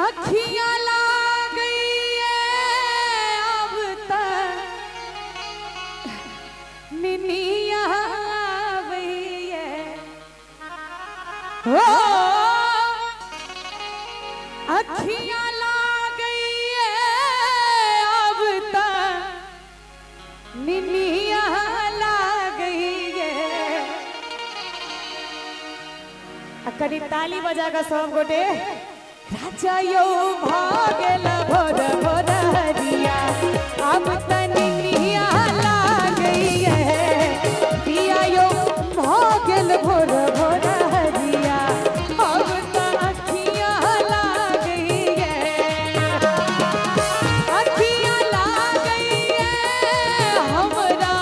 अखियां ला गई है अब तक निनिया वही है हो अखियां ला गई है अब तक निनिया ला गई है। करी ताली बजा का सब गोटे राजा यो भागल भोर भोर हरिया अब तनिया ला गई है पिया यो भागल भोर भोर हरिया अब अखियां ला गई है अखियां ला गई है हमरा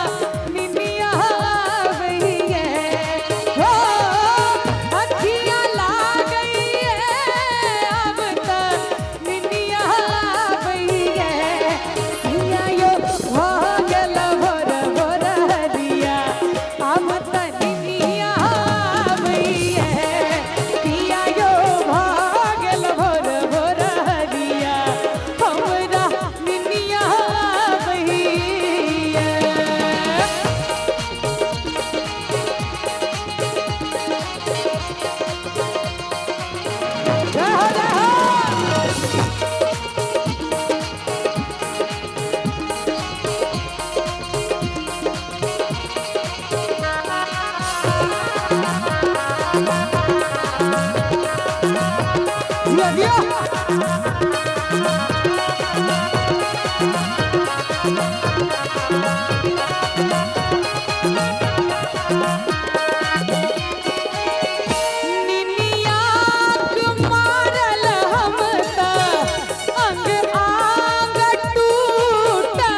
निनिया वही है हो अखियां ला गई है अब तक निनिया वही है पिया यो भागल भोर भोर हरिया अब तनिया वही है पिया यो भागल भोर भोर हरिया हमरा निनिया वही है। रहो रहो दिया दिया निनिया मारल हम त अंग आंग टूटे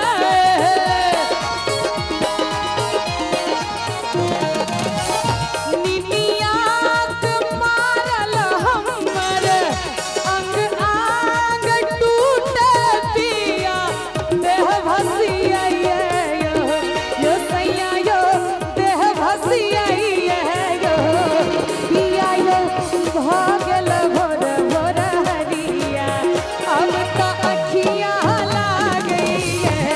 निनिया मारल हमर अंग आंग टूटे पिया देह भसिया यो सैया यो देह भसिया यो पिया यो भागल भोर भोर हरिया अब तो अखियां ला गई है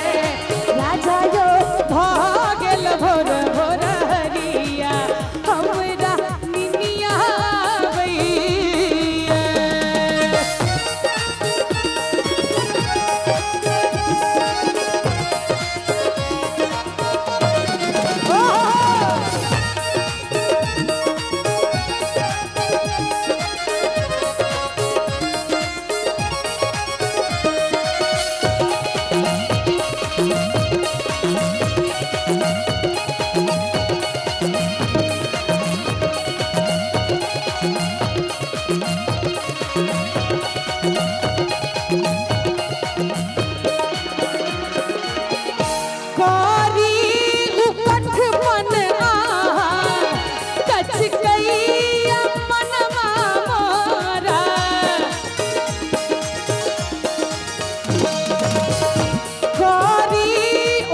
राजा यो भागल भोर भोर हरिया हमरा निनिया वही है। कारी उकठ मन कच गई मनवा मोरा कारी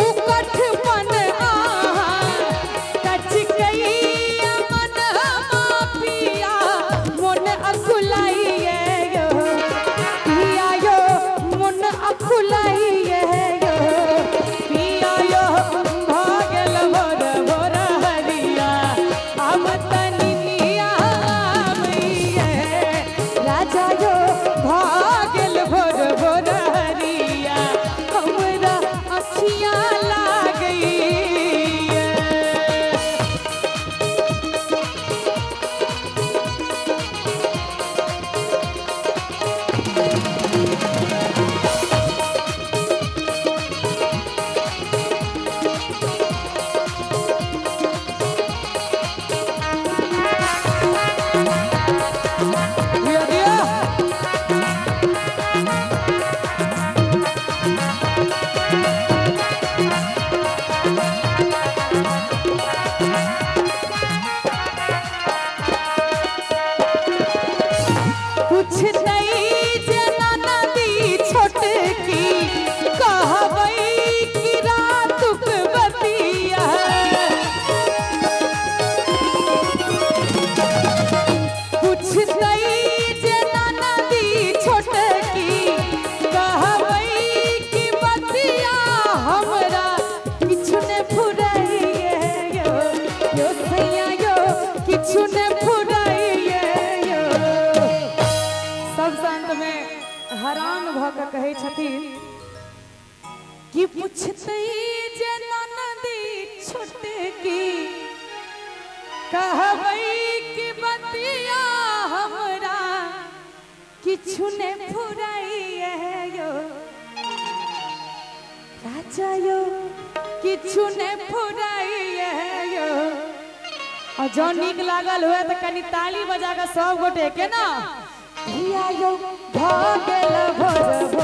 उकठ मन कच गई मनवा पिया मन अकुलाई यो पिया यो मन अकुलाई यो पिया यो भागल भोर भोर हरिया अब तनिया वही है राजा यो भागल भोर भोर हरिया हमरा अखियां ला गई है। दिया दिया कुछ नहीं जना नदी छोटकी कहबई की रातुक बतिया कुछ नहीं जना नदी छोटकी हैरान भ के कहे छथिन कि पूछते जे ननदी छोटकी कहबै कि बतिया हमरा किछु ने फुराइए यो राजा यो किछु ने फुराइए यो। और जो नीक लागल हुए तो कनी ताली बजा के सब गोटे के ना यो भ गेल भोर